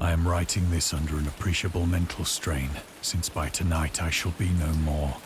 I am writing this under an appreciable mental strain, since by tonight I shall be no more.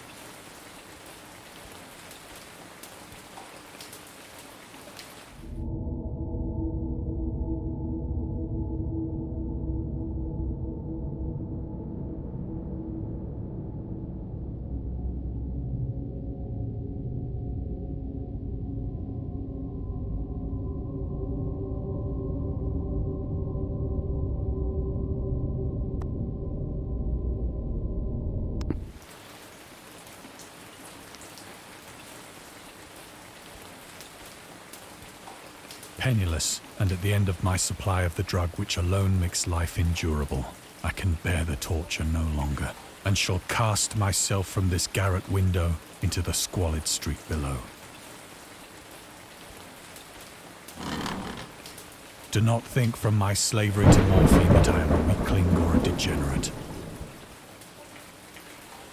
Penniless, and at the end of my supply of the drug which alone makes life endurable, I can bear the torture no longer, and shall cast myself from this garret window into the squalid street below. Do not think from my slavery to morphine that I am a weakling or a degenerate.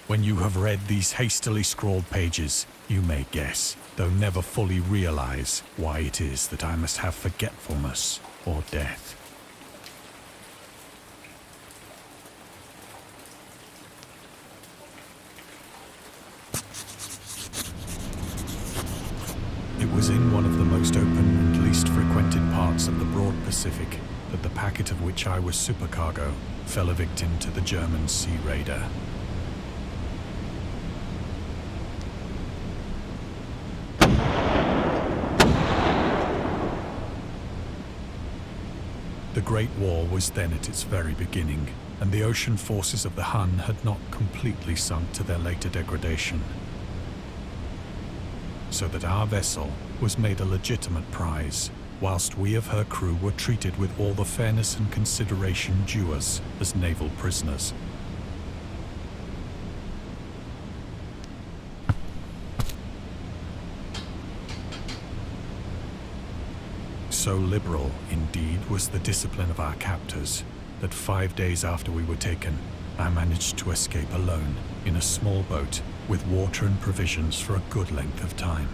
When you have read these hastily scrawled pages, you may guess, though never fully realize, why it is that I must have forgetfulness or death. It was in one of the most open and least frequented parts of the broad Pacific that the packet of which I was supercargo fell a victim to the German sea raider. The Great War was then at its very beginning, and the ocean forces of the Hun had not completely sunk to their later degradation. So that our vessel was made a legitimate prize, whilst we of her crew were treated with all the fairness and consideration due us as naval prisoners. So liberal, indeed, was the discipline of our captors, that 5 days after we were taken, I managed to escape alone in a small boat with water and provisions for a good length of time.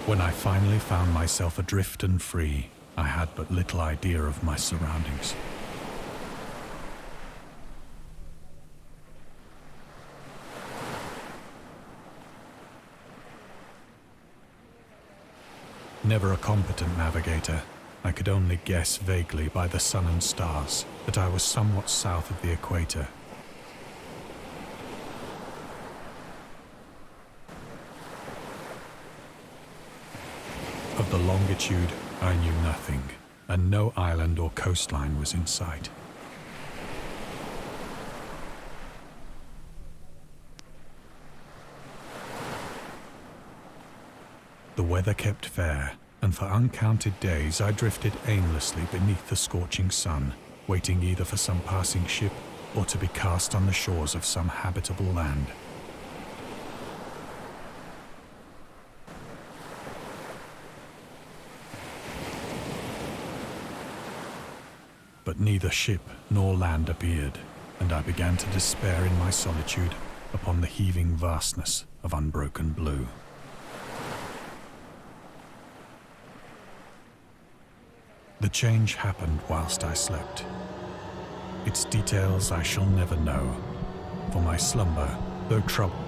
When I finally found myself adrift and free, I had but little idea of my surroundings. Never a competent navigator, I could only guess vaguely by the sun and stars that I was somewhat south of the equator. Of the longitude, I knew nothing, and no island or coastline was in sight. The weather kept fair, and for uncounted days I drifted aimlessly beneath the scorching sun, waiting either for some passing ship or to be cast on the shores of some habitable land. But neither ship nor land appeared, and I began to despair in my solitude upon the heaving vastness of unbroken blue. The change happened whilst I slept. Its details I shall never know, for my slumber, though troubled,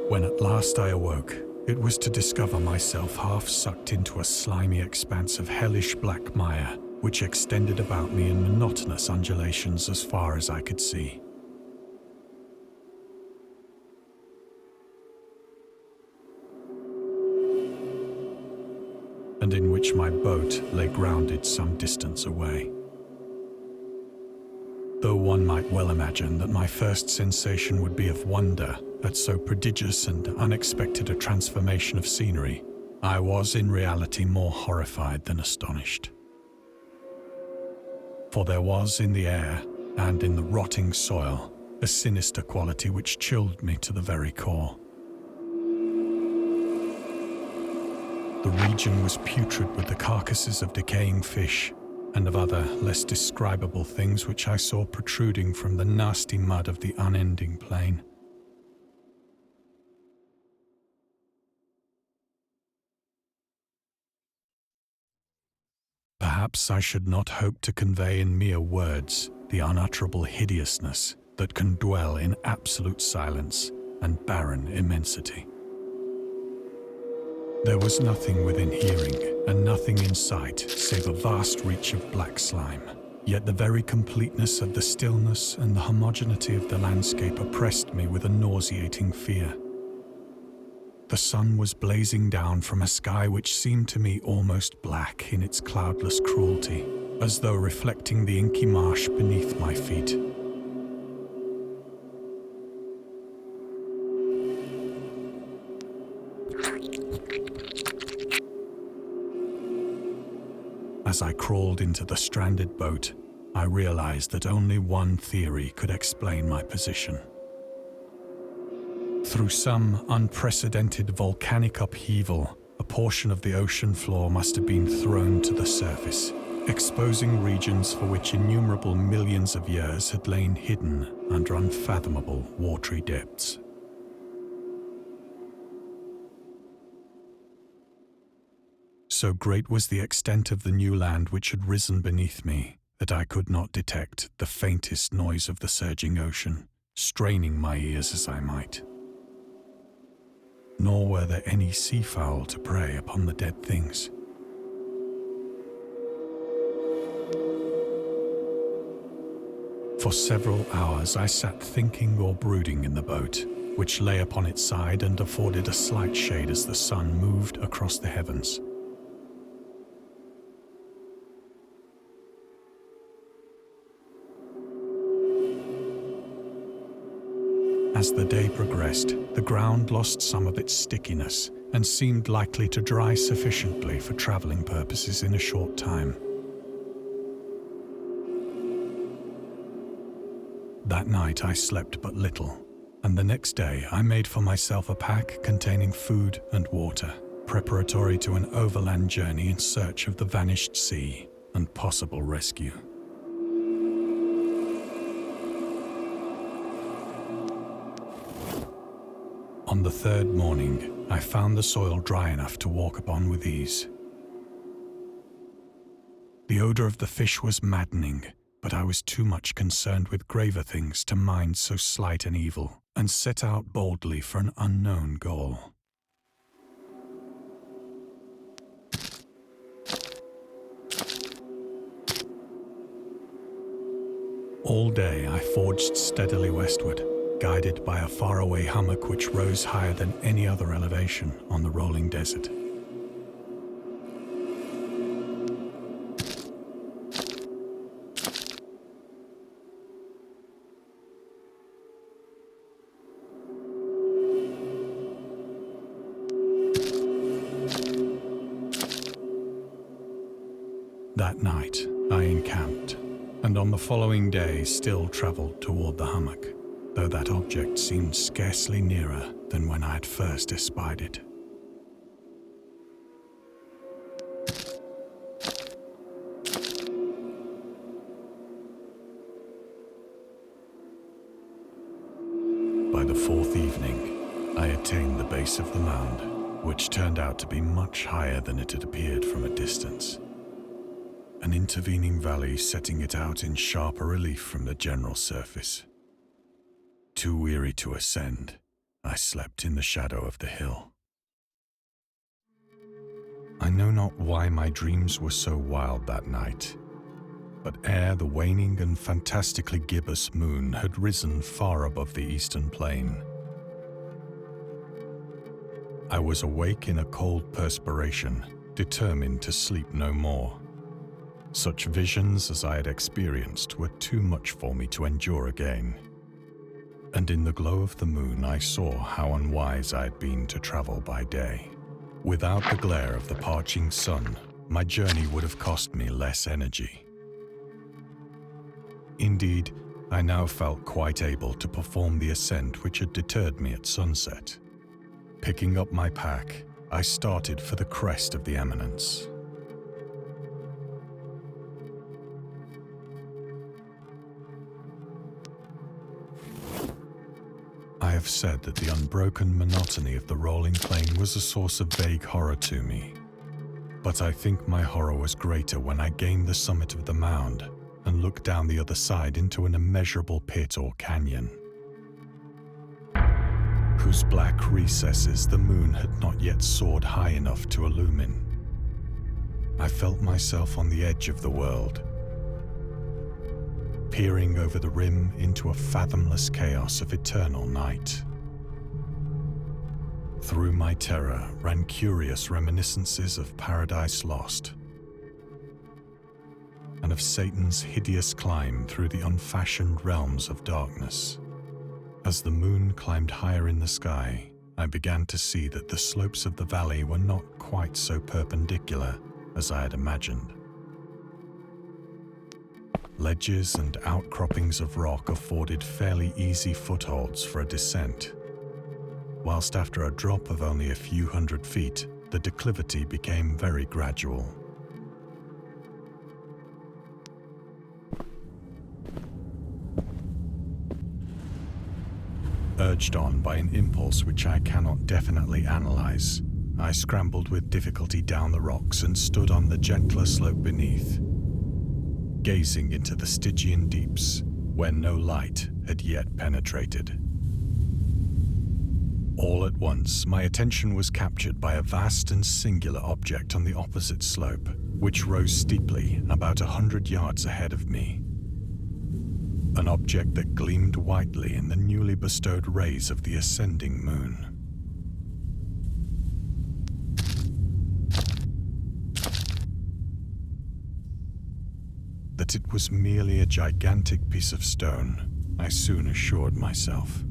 when at last I awoke, it was to discover myself half sucked into a slimy expanse of hellish black mire, which extended about me in monotonous undulations as far as I could see. And in which my boat lay grounded some distance away. Though one might well imagine that my first sensation would be of wonder at so prodigious and unexpected a transformation of scenery, I was in reality more horrified than astonished. For there was in the air and in the rotting soil a sinister quality which chilled me to the very core. The region was putrid with the carcasses of decaying fish and of other, less describable things which I saw protruding from the nasty mud of the unending plain. Perhaps I should not hope to convey in mere words the unutterable hideousness that can dwell in absolute silence and barren immensity. There was nothing within hearing and nothing in sight save a vast reach of black slime. Yet the very completeness of the stillness and the homogeneity of the landscape oppressed me with a nauseating fear. The sun was blazing down from a sky which seemed to me almost black in its cloudless cruelty, as though reflecting the inky marsh beneath my feet. As I crawled into the stranded boat, I realized that only one theory could explain my position. Through some unprecedented volcanic upheaval, a portion of the ocean floor must have been thrown to the surface, exposing regions for which innumerable millions of years had lain hidden under unfathomable watery depths. So great was the extent of the new land which had risen beneath me that I could not detect the faintest noise of the surging ocean, straining my ears as I might. Nor were there any seafowl to prey upon the dead things. For several hours I sat thinking or brooding in the boat, which lay upon its side and afforded a slight shade as the sun moved across the heavens. As the day progressed, the ground lost some of its stickiness and seemed likely to dry sufficiently for traveling purposes in a short time. That night I slept but little, and the next day I made for myself a pack containing food and water, preparatory to an overland journey in search of the vanished sea and possible rescue. On the third morning, I found the soil dry enough to walk upon with ease. The odor of the fish was maddening, but I was too much concerned with graver things to mind so slight an evil, and set out boldly for an unknown goal. All day I forged steadily westward, guided by a faraway hummock which rose higher than any other elevation on the rolling desert. That night I encamped, and on the following day still travelled toward the hummock, though that object seemed scarcely nearer than when I had first espied it. By the fourth evening, I attained the base of the mound, which turned out to be much higher than it had appeared from a distance, an intervening valley setting it out in sharper relief from the general surface. Too weary to ascend, I slept in the shadow of the hill. I know not why my dreams were so wild that night, but ere the waning and fantastically gibbous moon had risen far above the eastern plain, I was awake in a cold perspiration, determined to sleep no more. Such visions as I had experienced were too much for me to endure again. And in the glow of the moon I saw how unwise I had been to travel by day. Without the glare of the parching sun, my journey would have cost me less energy. Indeed, I now felt quite able to perform the ascent which had deterred me at sunset. Picking up my pack, I started for the crest of the eminence. I have said that the unbroken monotony of the rolling plain was a source of vague horror to me. But I think my horror was greater when I gained the summit of the mound and looked down the other side into an immeasurable pit or canyon, whose black recesses the moon had not yet soared high enough to illumine. I felt myself on the edge of the world, peering over the rim into a fathomless chaos of eternal night. Through my terror ran curious reminiscences of Paradise Lost, and of Satan's hideous climb through the unfashioned realms of darkness. As the moon climbed higher in the sky, I began to see that the slopes of the valley were not quite so perpendicular as I had imagined. Ledges and outcroppings of rock afforded fairly easy footholds for a descent, whilst after a drop of only a few hundred feet, the declivity became very gradual. Urged on by an impulse which I cannot definitely analyze, I scrambled with difficulty down the rocks and stood on the gentler slope beneath, gazing into the Stygian deeps where no light had yet penetrated. All at once, my attention was captured by a vast and singular object on the opposite slope, which rose steeply about 100 yards ahead of me. An object that gleamed whitely in the newly bestowed rays of the ascending moon. That it was merely a gigantic piece of stone, I soon assured myself.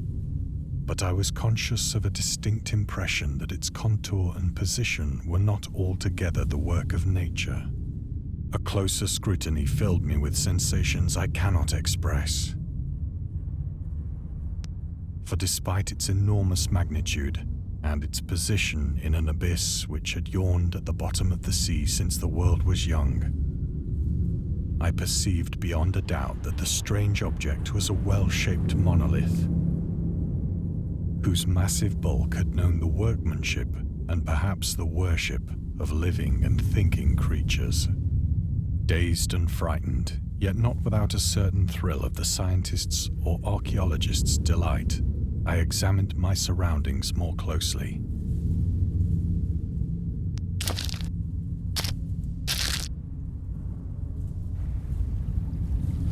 But I was conscious of a distinct impression that its contour and position were not altogether the work of nature. A closer scrutiny filled me with sensations I cannot express. For despite its enormous magnitude and its position in an abyss which had yawned at the bottom of the sea since the world was young, I perceived beyond a doubt that the strange object was a well-shaped monolith, whose massive bulk had known the workmanship and perhaps the worship of living and thinking creatures. Dazed and frightened, yet not without a certain thrill of the scientist's or archaeologist's delight, I examined my surroundings more closely.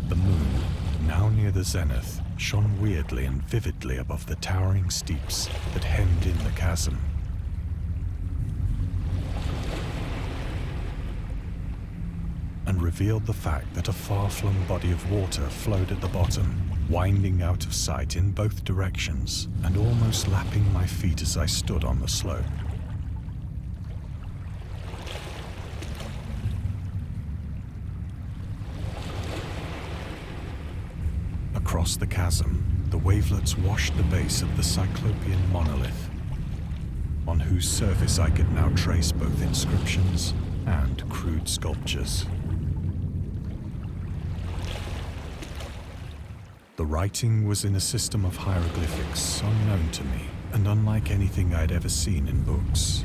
The moon, now near the zenith, shone weirdly and vividly above the towering steeps that hemmed in the chasm. And revealed the fact that a far-flung body of water flowed at the bottom, winding out of sight in both directions and almost lapping my feet as I stood on the slope. Across the chasm, the wavelets washed the base of the Cyclopean monolith, on whose surface I could now trace both inscriptions and crude sculptures. The writing was in a system of hieroglyphics unknown to me and unlike anything I'd ever seen in books,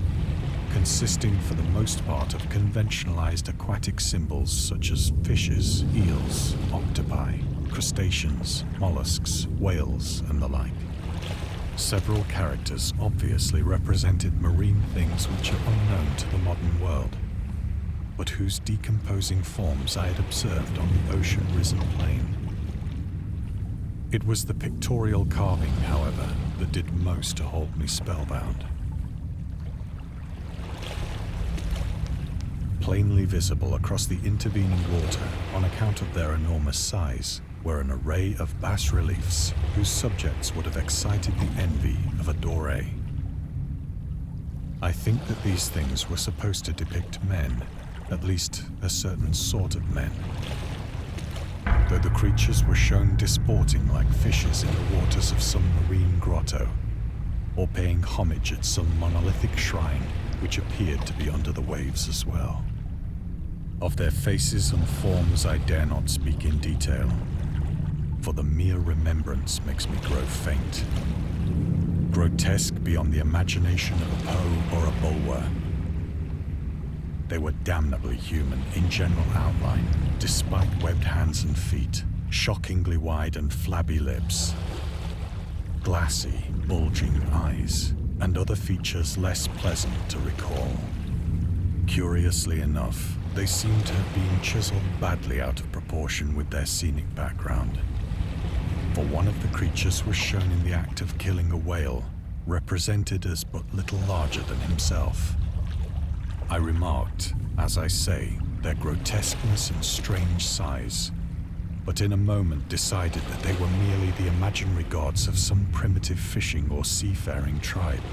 consisting for the most part of conventionalized aquatic symbols such as fishes, eels, octopi, crustaceans, mollusks, whales, and the like. Several characters obviously represented marine things which are unknown to the modern world, but whose decomposing forms I had observed on the ocean-risen plain. It was the pictorial carving, however, that did most to hold me spellbound. Plainly visible across the intervening water, on account of their enormous size, were an array of bas-reliefs whose subjects would have excited the envy of a Doré. I think that these things were supposed to depict men, at least a certain sort of men, though the creatures were shown disporting like fishes in the waters of some marine grotto, or paying homage at some monolithic shrine which appeared to be under the waves as well. Of their faces and forms I dare not speak in detail, for the mere remembrance makes me grow faint. Grotesque beyond the imagination of a Poe or a Bulwer. They were damnably human in general outline, despite webbed hands and feet, shockingly wide and flabby lips, glassy, bulging eyes, and other features less pleasant to recall. Curiously enough, they seem to have been chiseled badly out of proportion with their scenic background. For one of the creatures was shown in the act of killing a whale, represented as but little larger than himself. I remarked, as I say, their grotesqueness and strange size, but in a moment decided that they were merely the imaginary gods of some primitive fishing or seafaring tribe.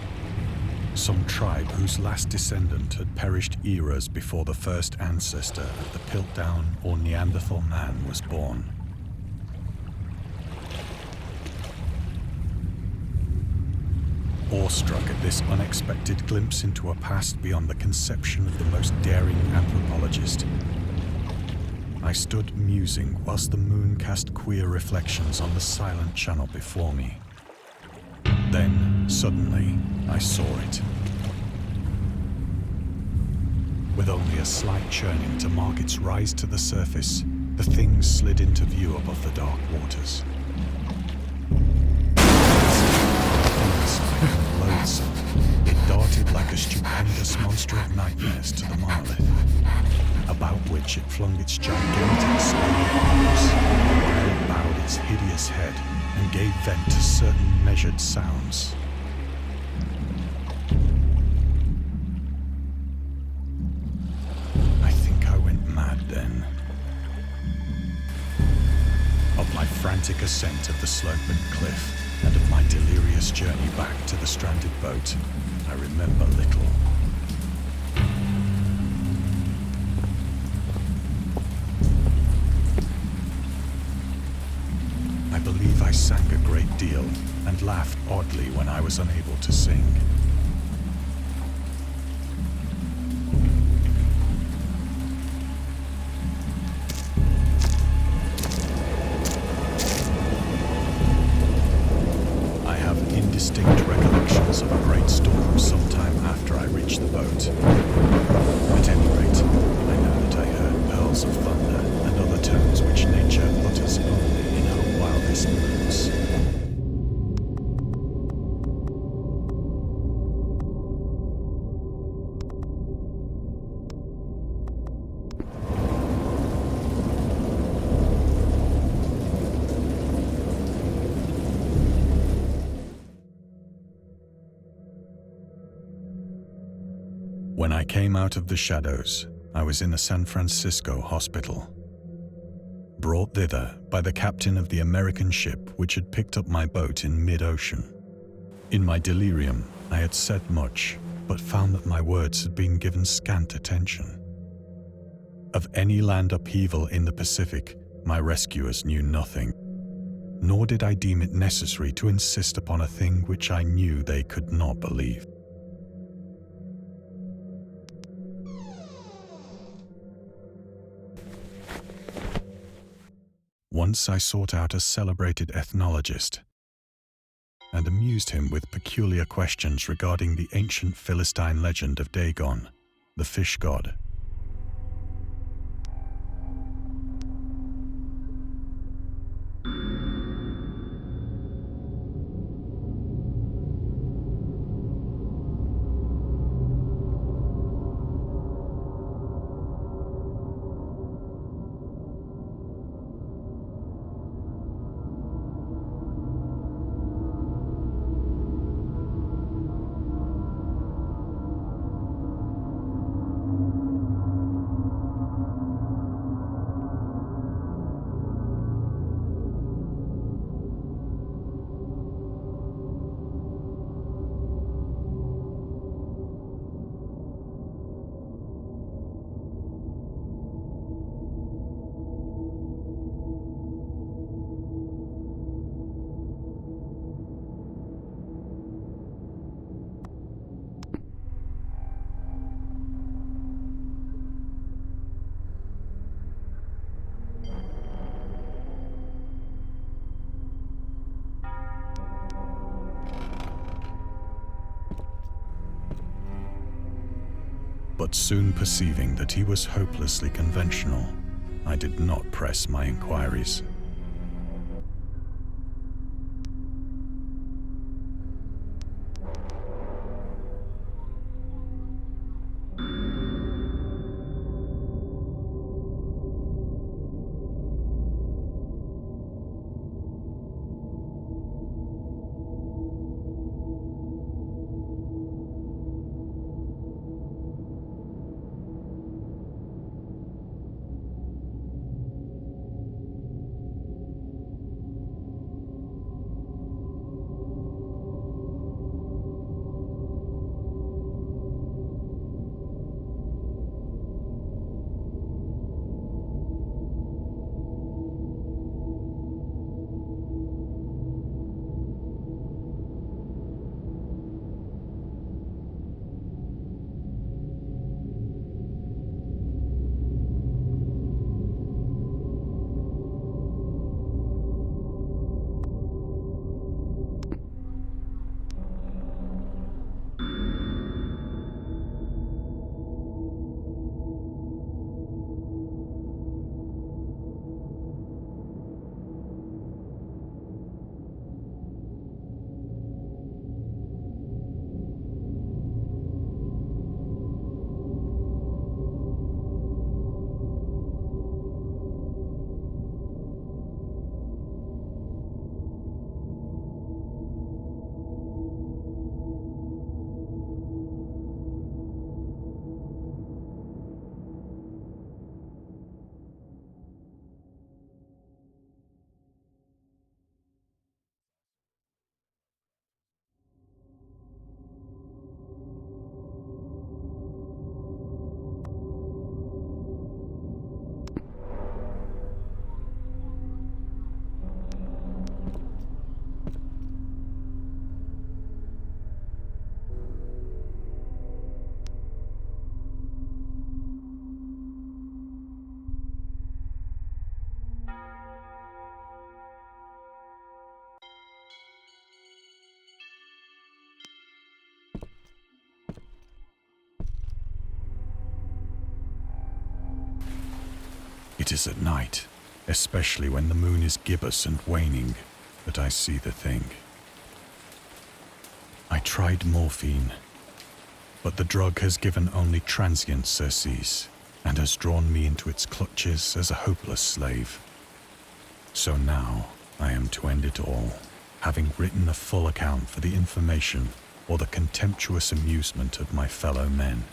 Some tribe whose last descendant had perished eras before the first ancestor of the Piltdown or Neanderthal man was born. Awestruck at this unexpected glimpse into a past beyond the conception of the most daring anthropologist, I stood musing whilst the moon cast queer reflections on the silent channel before me. Then, suddenly, I saw it. With only a slight churning to mark its rise to the surface, the thing slid into view above the dark waters. Loathsome, it darted like a stupendous monster of nightmares to the monolith, about which it flung its gigantic scaly arms, while it bowed its hideous head and gave vent to certain measured sounds. I think I went mad then. Of my frantic ascent of the sloping cliff, and of my delirious journey back to the stranded boat, I remember little. I believe I sang a great deal and laughed oddly when I was unable to sing. Indistinct recollections of a great storm sometime after I reached the boat. At any rate, I know that I heard pearls of thunder and other tones which nature utters only in her wildest moods. When I came out of the shadows, I was in a San Francisco hospital, brought thither by the captain of the American ship which had picked up my boat in mid-ocean. In my delirium, I had said much, but found that my words had been given scant attention. Of any land upheaval in the Pacific, my rescuers knew nothing, nor did I deem it necessary to insist upon a thing which I knew they could not believe. Once I sought out a celebrated ethnologist and amused him with peculiar questions regarding the ancient Philistine legend of Dagon, the fish god. But soon perceiving that he was hopelessly conventional, I did not press my inquiries. It is at night, especially when the moon is gibbous and waning, that I see the thing. I tried morphine, but the drug has given only transient surcease and has drawn me into its clutches as a hopeless slave. So now I am to end it all, having written a full account for the information or the contemptuous amusement of my fellow men.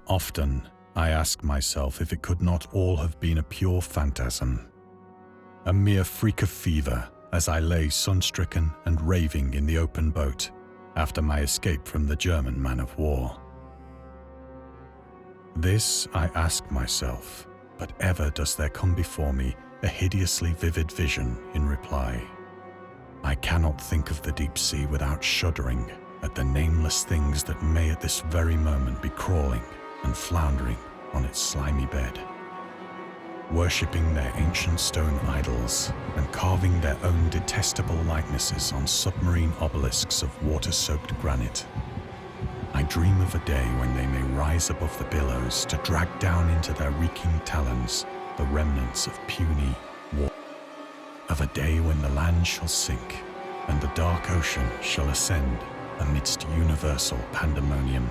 Often, I ask myself if it could not all have been a pure phantasm, a mere freak of fever as I lay sun-stricken and raving in the open boat after my escape from the German man-of-war. This I ask myself, but ever does there come before me a hideously vivid vision in reply. I cannot think of the deep sea without shuddering at the nameless things that may at this very moment be crawling and floundering on its slimy bed, worshipping their ancient stone idols and carving their own detestable likenesses on submarine obelisks of water-soaked granite. I dream of a day when they may rise above the billows to drag down into their reeking talons the remnants of puny war, of a day when the land shall sink and the dark ocean shall ascend amidst universal pandemonium.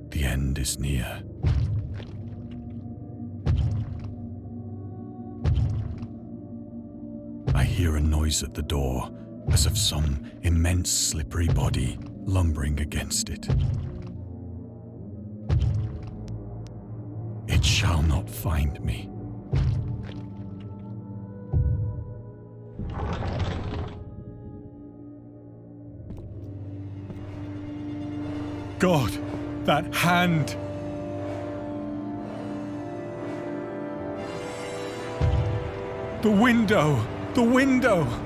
The end is near. I hear a noise at the door, as of some immense slippery body lumbering against it. It shall not find me. God! That hand! The window! The window!